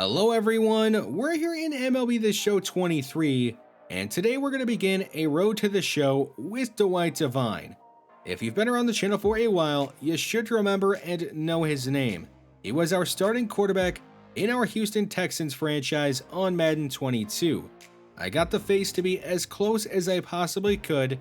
Hello everyone, we're here in MLB The Show 23, and today we're going to begin a road to the show with Dwight Devine. If you've been around the channel for a while, you should remember and know his name. He was our starting quarterback in our Houston Texans franchise on Madden 22. I got the face to be as close as I possibly could,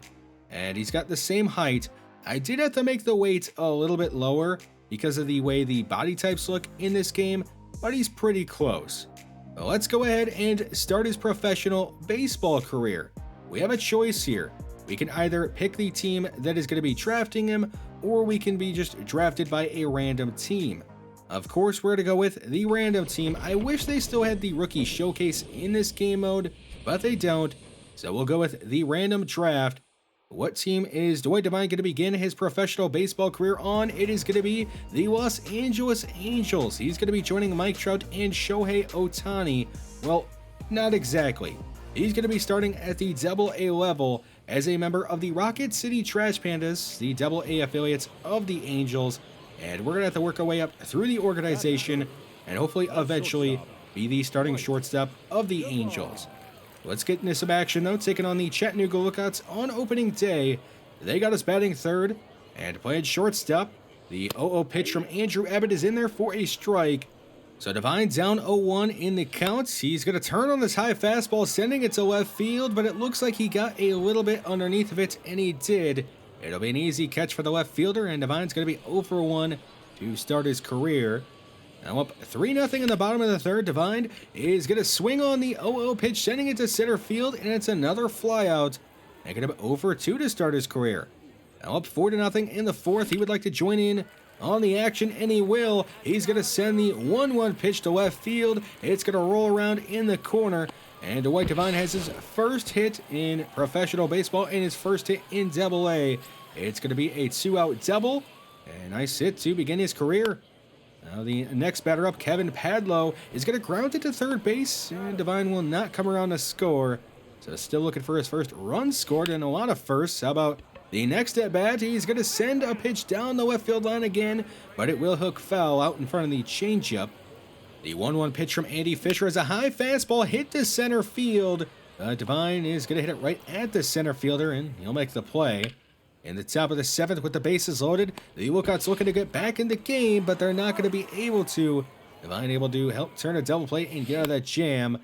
and he's got the same height. I did have to make the weight a little bit lower because of the way the body types look in this game, but he's pretty close. Well, let's go ahead and start his professional baseball career. We have a choice here. We can either pick the team that is going to be drafting him, or we can be just drafted by a random team. Of course, we're going to go with the random team. I wish they still had the rookie showcase in this game mode, but they don't, so we'll go with the random draft. What team is Dwight Devine going to begin his professional baseball career on? It is going to be the Los Angeles Angels. He's going to be joining Mike Trout and Shohei Ohtani. Well, not exactly. He's going to be starting at the Double-A level as a member of the Rocket City Trash Pandas, the Double-A affiliates of the Angels. And we're going to have to work our way up through the organization and hopefully eventually be the starting shortstop of the Angels. Let's get into some action though, taking on the Chattanooga Lookouts on opening day. They got us batting third and playing shortstop. The 0-0 pitch from Andrew Abbott is in there for a strike. So Devine down 0-1 in the count. He's going to turn on this high fastball, sending it to left field, but it looks like he got a little bit underneath of it, and he did. It'll be an easy catch for the left fielder, and Devine's going to be 0 for 1 to start his career. Now up 3-0 in the bottom of the third. Devine is going to swing on the 0-0 pitch, sending it to center field, and it's another flyout. Negative 0 for 2 to start his career. Now up 4-0 in the fourth. He would like to join in on the action, and he will. He's going to send the 1-1 pitch to left field. It's going to roll around in the corner, and Dwight Devine has his first hit in professional baseball and his first hit in Double-A. It's going to be a 2-out double. A nice hit to begin his career. Now the next batter up, Kevin Padlow, is going to ground it to third base, and Devine will not come around to score. So still looking for his first run scored and a lot of firsts. How about the next at bat? He's going to send a pitch down the left field line again, but it will hook foul out in front of the changeup. The 1-1 pitch from Andy Fisher is a high fastball hit to center field. Devine is going to hit it right at the center fielder, and he'll make the play. In the top of the seventh with the bases loaded, the Lookouts looking to get back in the game, but they're not going to be able to. Devine able to help turn a double play and get out of that jam.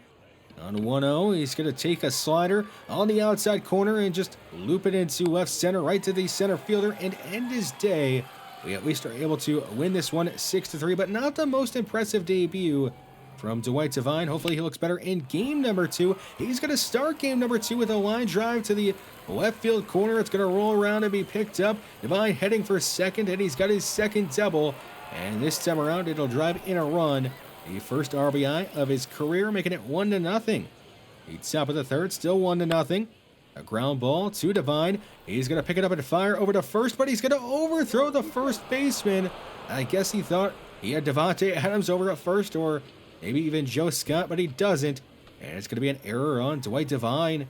On 1-0, he's going to take a slider on the outside corner and just loop it into left center, right to the center fielder, and end his day. We at least are able to win this one 6-3, but not the most impressive debut from Dwight Devine. Hopefully he looks better in game number 2. He's going to start game number 2 with a line drive to the left field corner. It's going to roll around and be picked up. Devine heading for second, and he's got his second double. And this time around, it'll drive in a run. The first RBI of his career, making it 1-0. The top of the third, still 1-0. A ground ball to Devine. He's going to pick it up and fire over to first, but he's going to overthrow the first baseman. I guess he thought he had Devontae Adams over at first, or maybe even Joe Scott, but he doesn't. And it's going to be an error on Dwight Devine.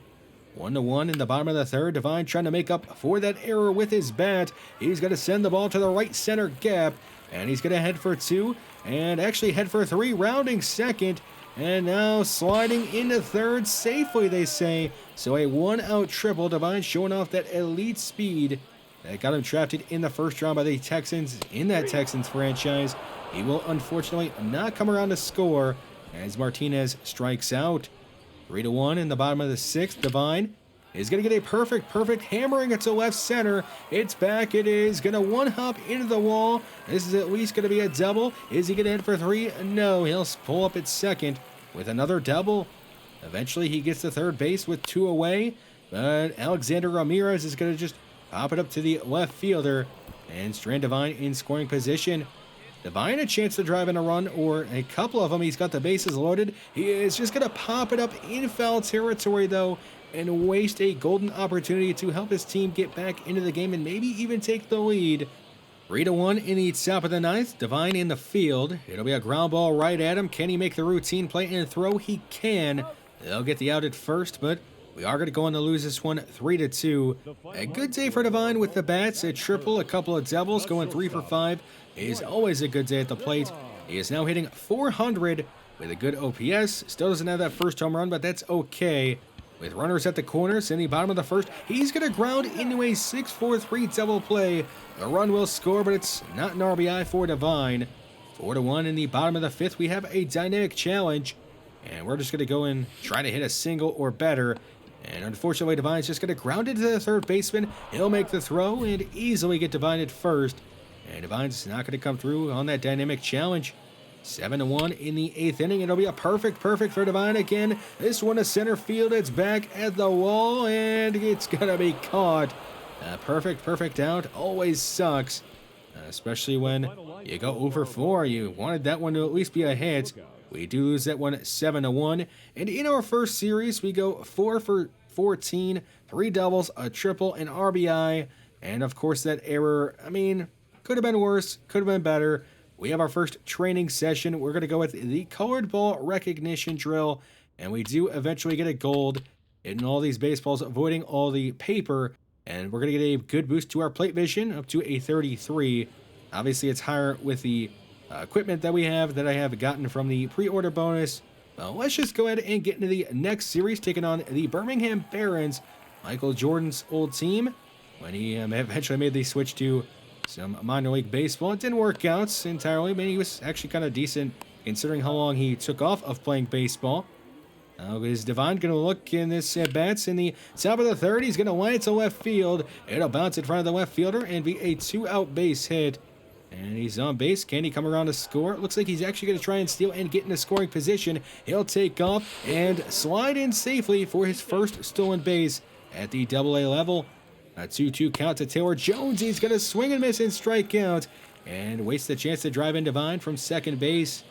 1-1 in the bottom of the third. Devine trying to make up for that error with his bat. He's going to send the ball to the right center gap, and he's going to head for 2, and actually head for 3, rounding second, and now sliding into third safely, they say. So a 1-out triple. Devine showing off that elite speed that got him drafted in the first round by the Texans in that Texans franchise. He will unfortunately not come around to score as Martinez strikes out. 3-1 in the bottom of the sixth. Devine is going to get a perfect hammering it to left center. It's back. It is going to one-hop into the wall. This is at least going to be a double. Is he going to hit for 3? No, he'll pull up at second with another double. Eventually he gets to third base with 2 away, but Alexander Ramirez is going to just pop it up to the left fielder and strand Devine in scoring position. Devine a chance to drive in a run, or a couple of them. He's got the bases loaded. He is just going to pop it up in foul territory, though, and waste a golden opportunity to help his team get back into the game and maybe even take the lead. 3-1 in the top of the ninth. Devine in the field. It'll be a ground ball right at him. Can he make the routine play and throw? He can. They'll get the out at first, but we are going to go on to lose this one 3-2. A good day for Devine with the bats. A triple, a couple of doubles, going 3 for 5 is always a good day at the plate. He is now hitting .400 with a good OPS. Still doesn't have that first home run, but that's okay. With runners at the corners in the bottom of the first, he's going to ground into a 6-4-3 double play. The run will score, but it's not an RBI for Devine. 4-1 in the bottom of the fifth. We have a dynamic challenge, and we're just going to go and try to hit a single or better. And unfortunately, Devine's just going to ground it to the third baseman. He'll make the throw and easily get Devine at first. And Devine's not going to come through on that dynamic challenge. 7-1 in the eighth inning. It'll be a perfect for Devine again. This one to center field. It's back at the wall, and it's going to be caught. Perfect out always sucks, especially when you go 0-4. You wanted that one to at least be a hit. We do lose that one 7-1. And in our first series, we go 4 for 14, 3 doubles, a triple, an RBI. And of course, that error, I mean, could have been worse, could have been better. We have our first training session. We're going to go with the colored ball recognition drill, and we do eventually get a gold in all these baseballs, avoiding all the paper, and we're going to get a good boost to our plate vision, up to a 33. Obviously, it's higher with the equipment that we have that I have gotten from the pre-order bonus. Let's just go ahead and get into the next series, taking on the Birmingham Barons, Michael Jordan's old team, when he eventually made the switch to some minor league baseball. It didn't work out entirely, but he was actually kind of decent considering how long he took off of playing baseball. Is Devine going to look in this at-bats in the top of the third? He's going to line it to left field. It'll bounce in front of the left fielder and be a 2-out base hit. And he's on base. Can he come around to score? It looks like he's actually going to try and steal and get in a scoring position. He'll take off and slide in safely for his first stolen base at the Double-A level. A 2-2 count to Taylor Jones. He's going to swing and miss and strike out and waste the chance to drive in Devine from second base.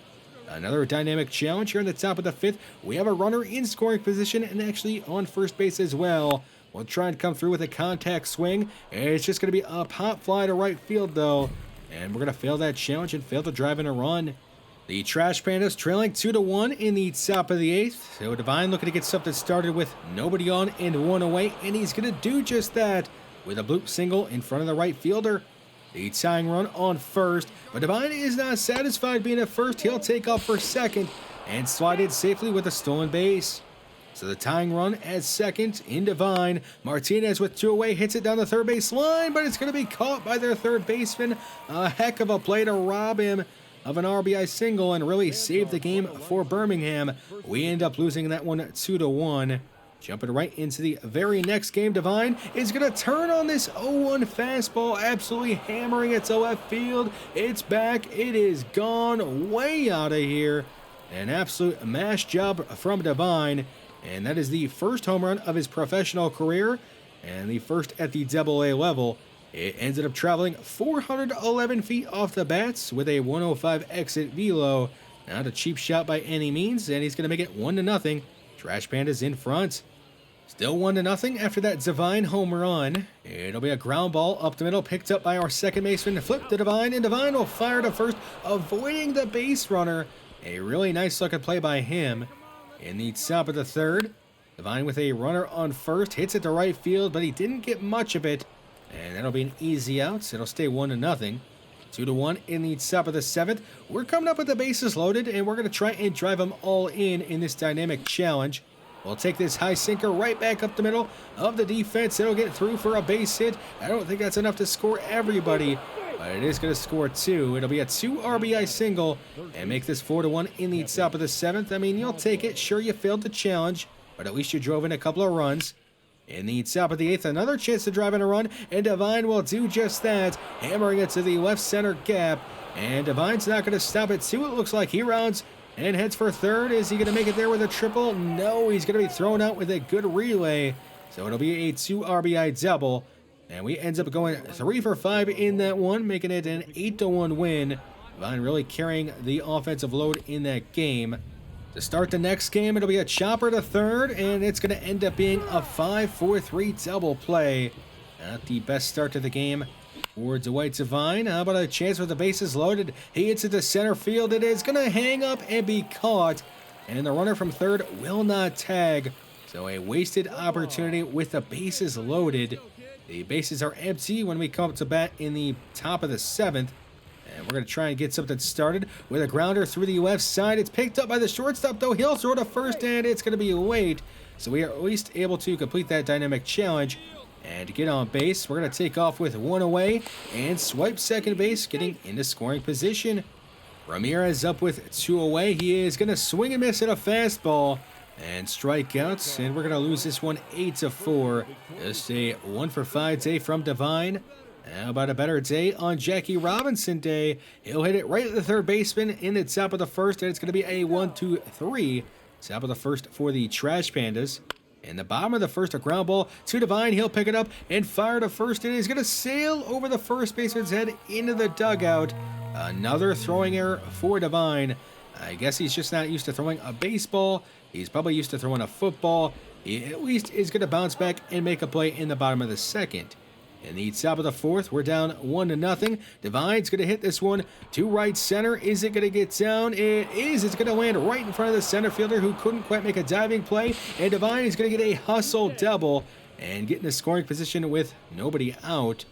Another dynamic challenge here in the top of the fifth. We have a runner in scoring position and actually on first base as well. We'll try and come through with a contact swing. It's just going to be a pop fly to right field, though. And we're going to fail that challenge and fail to drive in a run. The Trash Pandas trailing 2-1 in the top of the eighth. So Devine looking to get something started with nobody on and one away, and he's going to do just that with a bloop single in front of the right fielder. The tying run on first, but Devine is not satisfied being at first. He'll take off for second and slide it safely with a stolen base. So the tying run at second in Devine. Martinez with 2 away hits it down the third base line, but it's going to be caught by their third baseman. A heck of a play to rob him of an RBI single and really save the game for Birmingham. We end up losing that one 2-1. Jumping right into the very next game, Devine is going to turn on this 0-1 fastball, absolutely hammering it to left field. It's back. It is gone way out of here. An absolute mash job from Devine, and that is the first home run of his professional career and the first at the Double-A level. It ended up traveling 411 feet off the bats with a 105 exit velo. Not a cheap shot by any means, and he's going to make it 1-0. Trash Pandas in front. Still 1-0 after that Devine home run. It'll be a ground ball up the middle, picked up by our second baseman. Flip to Devine, and Devine will fire to first, avoiding the base runner. A really nice looking play by him. In the top of the third, Devine with a runner on first, hits it to right field, but he didn't get much of it. And that'll be an easy out. It'll stay 1-0. 2-1 in the top of the seventh. We're coming up with the bases loaded, and we're going to try and drive them all in this dynamic challenge. We'll take this high sinker right back up the middle of the defense. It'll get through for a base hit. I don't think that's enough to score everybody, but it is going to score 2. It'll be a 2 RBI single and make this 4-1 in the top of the seventh. I mean, you'll take it. Sure, you failed the challenge, but at least you drove in a couple of runs. In the top of the eighth, another chance to drive in a run, and Devine will do just that, hammering it to the left center gap. And Devine's not going to stop it, too. It looks like he rounds and heads for third. Is he going to make it there with a triple? No, he's going to be thrown out with a good relay. So it'll be a 2 RBI double. And we end up going 3 for 5 in that one, making it an 8-1 win. Devine really carrying the offensive load in that game. To start the next game, it'll be a chopper to third, and it's going to end up being a 5-4-3 double play. Not the best start to the game for Dwight Devine. How about a chance with the bases loaded? He hits it to center field. It is going to hang up and be caught, and the runner from third will not tag. So a wasted opportunity with the bases loaded. The bases are empty when we come up to bat in the top of the seventh. And we're going to try and get something started with a grounder through the left side. It's picked up by the shortstop, though. He'll throw to first, and it's going to be late. So we are at least able to complete that dynamic challenge. And to get on base, we're going to take off with one away and swipe second base, getting into scoring position. Ramirez up with two away. He is going to swing and miss at a fastball and strike out. And we're going to lose this one 8-4. Just a 1-for-5 day from Devine. How about a better day on Jackie Robinson Day? He'll hit it right at the third baseman in the top of the first, and it's going to be a 1-2-3. Top of the first for the Trash Pandas. In the bottom of the first, a ground ball to Devine. He'll pick it up and fire to first. It is going to sail over the first baseman's head into the dugout. Another throwing error for Devine. I guess he's just not used to throwing a baseball. He's probably used to throwing a football. He at least is going to bounce back and make a play in the bottom of the second. In the top of the fourth, we're down 1-0. Devine's going to hit this one to right center. Is it going to get down? It is. It's going to land right in front of the center fielder who couldn't quite make a diving play. And Devine is going to get a hustle double and get in the scoring position with nobody out.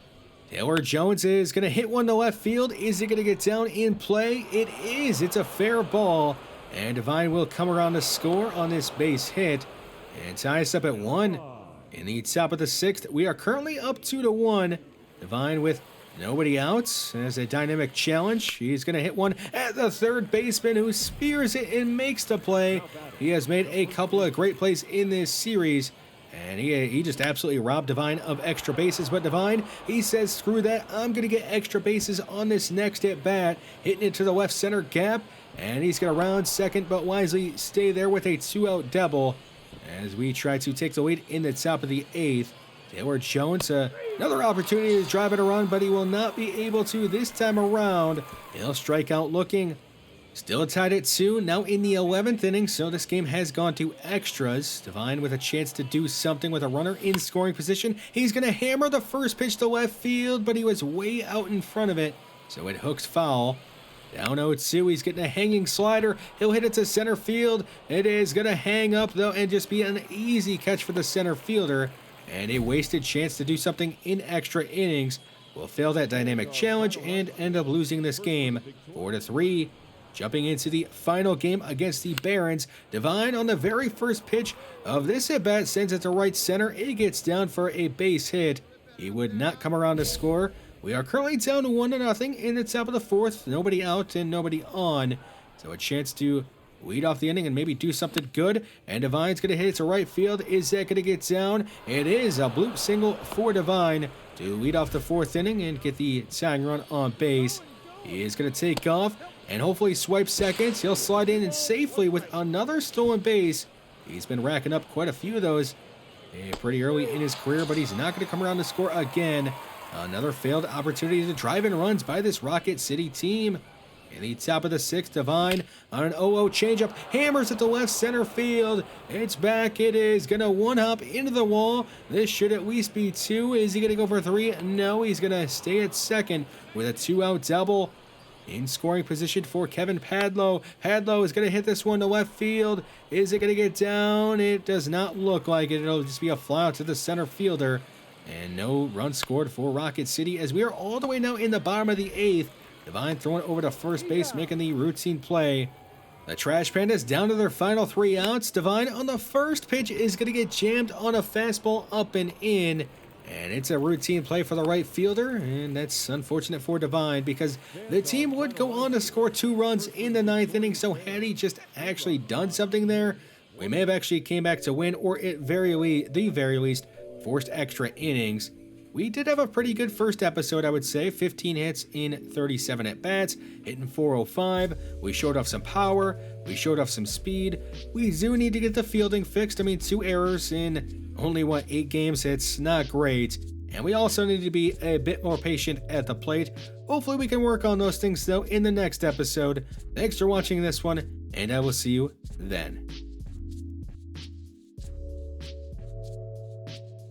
Taylor Jones is going to hit one to left field. Is it going to get down in play? It is. It's a fair ball. And Devine will come around to score on this base hit and tie us up at 1. In the top of the sixth, we are currently up 2-1. Devine with nobody out as a dynamic challenge. He's going to hit one at the third baseman who spears it and makes the play. He has made a couple of great plays in this series. And he just absolutely robbed Devine of extra bases. But Devine, he says, screw that. I'm going to get extra bases on this next at-bat. Hitting it to the left center gap. And he's going to round second, but wisely stay there with a 2-out double. As we try to take the lead in the top of the eighth. Taylor Jones, another opportunity to drive it around, but he will not be able to this time around. He'll strike out looking. Still tied at 2, now in the 11th inning, so this game has gone to extras. Devine with a chance to do something with a runner in scoring position. He's going to hammer the first pitch to left field, but he was way out in front of it, so it hooks foul. Down 0-2, he's getting a hanging slider. He'll hit it to center field. It is going to hang up, though, and just be an easy catch for the center fielder. And a wasted chance to do something in extra innings. Will fail that dynamic challenge and end up losing this game 4-3. Jumping into the final game against the Barons, Devine on the very first pitch of this at-bat sends it to right center. It gets down for a base hit. He would not come around to score. We are currently down 1-0 in the top of the fourth. Nobody out and nobody on. So a chance to lead off the inning and maybe do something good. And Devine's going to hit it to right field. Is that going to get down? It is a bloop single for Devine to lead off the fourth inning and get the tying run on base. He is going to take off and hopefully swipe seconds. He'll slide in and safely with another stolen base. He's been racking up quite a few of those pretty early in his career, but he's not going to come around to score again. Another failed opportunity to drive in runs by this Rocket City team. In the top of the sixth, Devine on an 0-0 changeup, hammers at the left center field. It's back. It is going to one-hop into the wall. This should at least be 2. Is he going to go for 3? No, he's going to stay at second with a 2-out double. In scoring position for Kevin Padlow. Padlow is going to hit this one to left field. Is it going to get down? It does not look like it. It'll just be a fly out to the center fielder. And no run scored for Rocket City as we are all the way now in the bottom of the 8th. Devine throwing over to first base, making the routine play. The Trash Pandas down to their final 3 outs. Devine on the first pitch is going to get jammed on a fastball up and in. And it's a routine play for the right fielder, and that's unfortunate for Devine because the team would go on to score 2 runs in the 9th inning, so had he just actually done something there, we may have actually came back to win, or at the very least, forced extra innings. We did have a pretty good first episode, I would say. 15 hits in 37 at-bats, hitting .405. We showed off some power. We showed off some speed. We do need to get the fielding fixed. I mean, 2 errors in only, 8 games? It's not great. And we also need to be a bit more patient at the plate. Hopefully we can work on those things, though, in the next episode. Thanks for watching this one, and I will see you then.